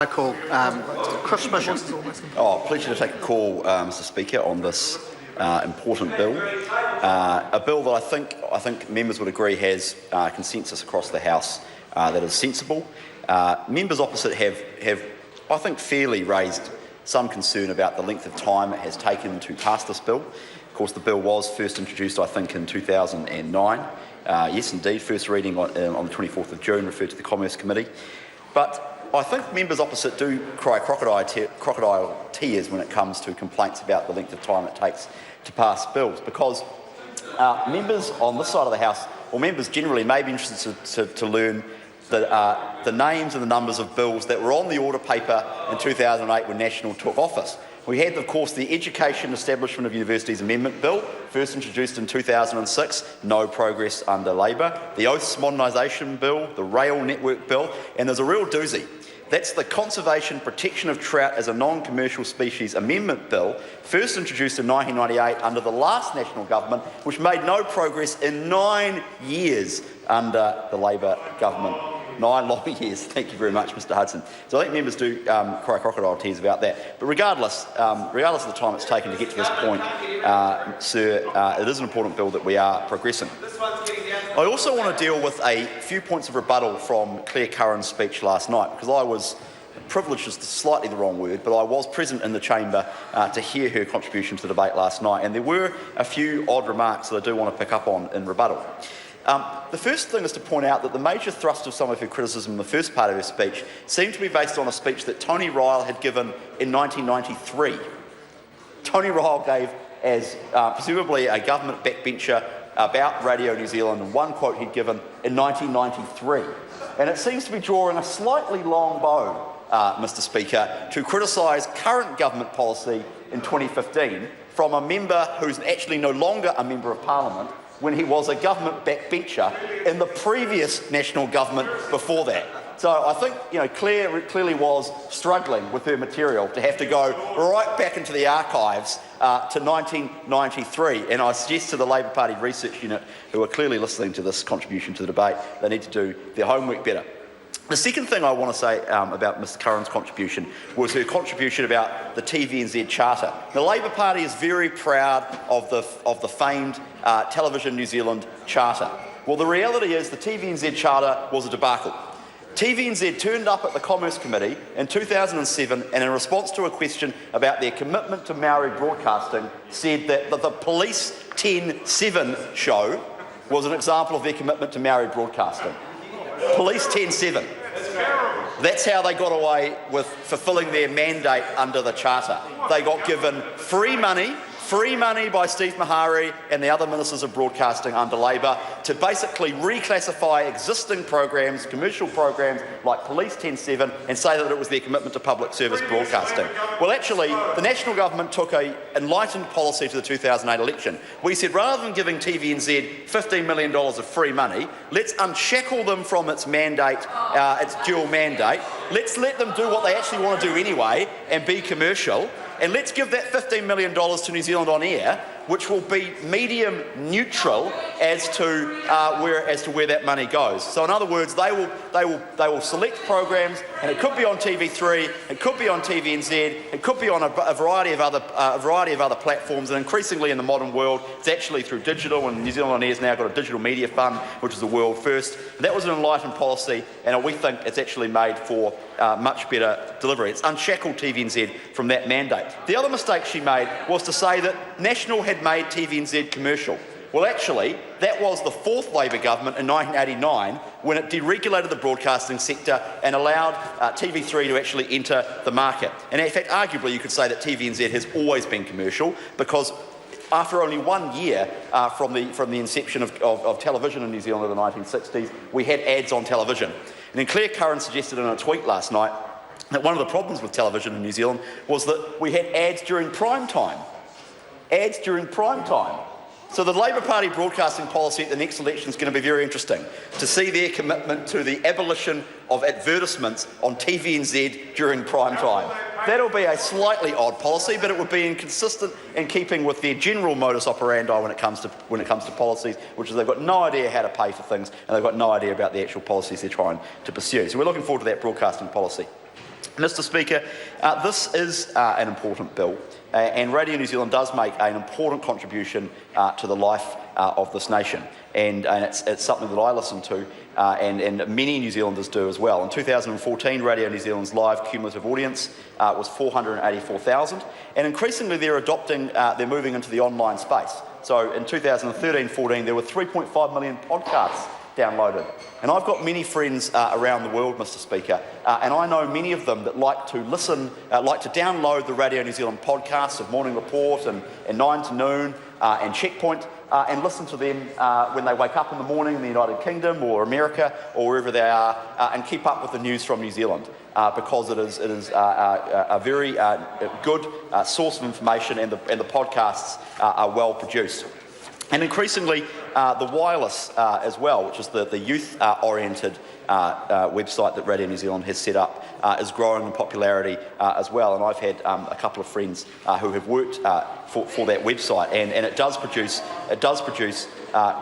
I call Chris Bishop. Pleasure to take a call, Mr. Speaker, on this important bill. A bill that I think members would agree has consensus across the House that is sensible. Members opposite have, I think, fairly raised some concern about the length of time it has taken to pass this bill. Of course, the bill was first introduced, I think, in 2009. Yes, indeed, first reading on the 24th of June, referred to the Commerce Committee. But I think members opposite do cry crocodile tears when it comes to complaints about the length of time it takes to pass bills, because members on this side of the House, or members generally, may be interested to learn the names and the numbers of bills that were on the order paper in 2008 when National took office. We had, of course, the Education Establishment of Universities Amendment Bill, first introduced in 2006, no progress under Labor, the Oaths Modernisation Bill, the Rail Network Bill, and there's a real doozy. That's the Conservation Protection of Trout as a Non-Commercial Species Amendment Bill, first introduced in 1998 under the last National Government, which made no progress in 9 years under the Labor government. 9 long years. Thank you very much, Mr. Hudson. So I think members do cry crocodile tears about that. But regardless of the time it's taken to get to this point, sir, it is an important bill that we are progressing. I also want to deal with a few points of rebuttal from Claire Curran's speech last night, because I was privileged, is slightly the wrong word, but I was present in the chamber to hear her contribution to the debate last night, and there were a few odd remarks that I do want to pick up on in rebuttal. The first thing is to point out that the major thrust of some of her criticism in the first part of her speech seemed to be based on a speech that Tony Ryle had given in 1993. Tony Ryle gave, as presumably a government backbencher, about Radio New Zealand, and one quote he'd given in 1993. And it seems to be drawing a slightly long bow, Mr. Speaker, to criticise current government policy in 2015 from a member who's actually no longer a member of Parliament, when he was a government backbencher in the previous national government before that. So I think, Claire clearly was struggling with her material to have to go right back into the archives to 1993. And I suggest to the Labor Party Research Unit, who are clearly listening to this contribution to the debate, they need to do their homework better. The second thing I want to say about Ms Curran's contribution was her contribution about the TVNZ Charter. The Labor Party is very proud of the famed Television New Zealand Charter. Well, the reality is the TVNZ Charter was a debacle. TVNZ turned up at the Commerce Committee in 2007 and, in response to a question about their commitment to Maori broadcasting, said that the Police 10-7 show was an example of their commitment to Maori broadcasting. Police 10-7. That's how they got away with fulfilling their mandate under the Charter. They got given free money by Steve Mahari and the other ministers of broadcasting under Labor to basically reclassify existing programs, commercial programs like Police 10-7, and say that it was their commitment to public service broadcasting. Well, actually, the National Government took an enlightened policy to the 2008 election. We said, rather than giving TVNZ $15 million of free money, let's unshackle them from its mandate, its dual mandate. Let's let them do what they actually want to do anyway and be commercial. And let's give that $15 million to New Zealand On Air, which will be medium neutral as to where that money goes. So, in other words, they will select programs, and it could be on TV3, it could be on TVNZ, it could be on a variety of other platforms, and increasingly in the modern world, it's actually through digital. And New Zealand On Air's now got a digital media fund, which is the world first. That was an enlightened policy, and we think it's actually made for much better delivery. It's unshackled TVNZ from that mandate. The other mistake she made was to say that National had made TVNZ commercial. Well, actually, that was the fourth Labor government in 1989 when it deregulated the broadcasting sector and allowed TV3 to actually enter the market. And in fact, arguably, you could say that TVNZ has always been commercial, because after only 1 year from the inception of television in New Zealand in the 1960s, we had ads on television. And then Claire Curran suggested in a tweet last night that one of the problems with television in New Zealand was that we had ads during prime time. Ads during prime time. So the Labor Party broadcasting policy at the next election is going to be very interesting, to see their commitment to the abolition of advertisements on TVNZ during prime time. That'll be a slightly odd policy, but it would be inconsistent in keeping with their general modus operandi when it comes to policies, which is they've got no idea how to pay for things, and they've got no idea about the actual policies they're trying to pursue. So we're looking forward to that broadcasting policy. Mr Speaker, this is an important bill, and Radio New Zealand does make an important contribution to the life of this nation, and it's something that I listen to, and many New Zealanders do as well. In 2014, Radio New Zealand's live cumulative audience was 484,000, and increasingly they're moving into the online space. So in 2013-14, there were 3.5 million podcasts downloaded. And I've got many friends around the world, Mr Speaker, and I know many of them that like to listen, like to download the Radio New Zealand podcasts of Morning Report and 9 to Noon and Checkpoint and listen to them when they wake up in the morning in the United Kingdom or America or wherever they are and keep up with the news from New Zealand because it is a very good source of information, and the podcasts are well produced. And increasingly, the wireless as well, which is the youth-oriented website that Radio New Zealand has set up, is growing in popularity as well. And I've had a couple of friends who have worked for that website, and it does produce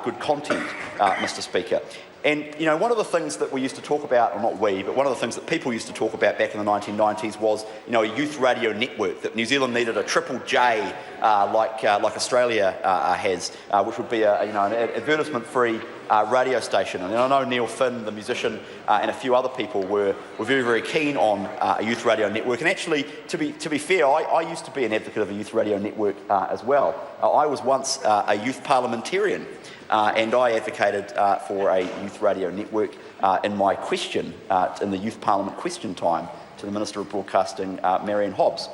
good content, Mr Speaker. And, you know, one of the things that we used to talk about, or not we, but one of the things that people used to talk about back in the 1990s was, you know, a youth radio network, that New Zealand needed a triple J like Australia has, which would be an advertisement-free radio station. And I know Neil Finn, the musician, and a few other people were very, very keen on a youth radio network. And actually, to be fair, I used to be an advocate of a youth radio network as well. I was once a youth parliamentarian. And I advocated for a youth radio network in my question, in the Youth Parliament question time, to the Minister of Broadcasting, Marianne Hobbs.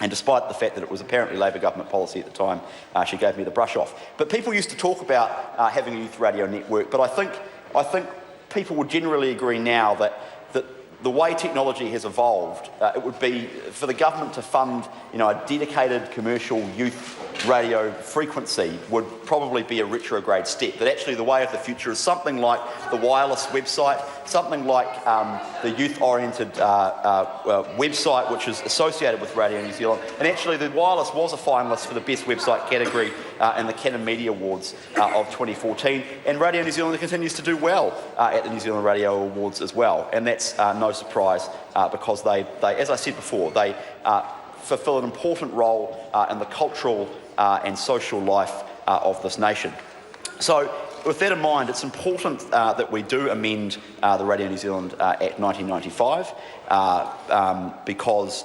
And despite the fact that it was apparently Labor government policy at the time, she gave me the brush off. But people used to talk about having a youth radio network, but I think people would generally agree now that the way technology has evolved, it would be for the government to fund, you know, a dedicated commercial youth radio frequency would probably be a retrograde step. That actually the way of the future is something like the wireless website, something like the youth-oriented website which is associated with Radio New Zealand. And actually the wireless was a finalist for the best website category in the Canon Media Awards of 2014. And Radio New Zealand continues to do well at the New Zealand Radio Awards as well. And that's no surprise because they, as I said before, they fulfil an important role in the cultural and social life of this nation. So with that in mind, it's important that we do amend the Radio New Zealand Act 1995 because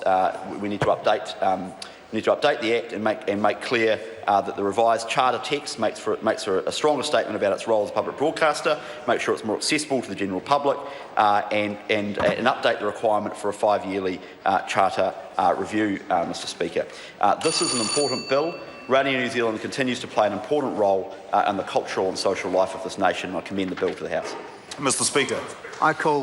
we need to update the Act and make clear that the revised charter text makes for a stronger statement about its role as a public broadcaster, make sure it's more accessible to the general public, and update the requirement for a 5-yearly charter review, Mr Speaker. This is an important bill. Radio New Zealand continues to play an important role in the cultural and social life of this nation, and I commend the bill to the House. Mr Speaker. I call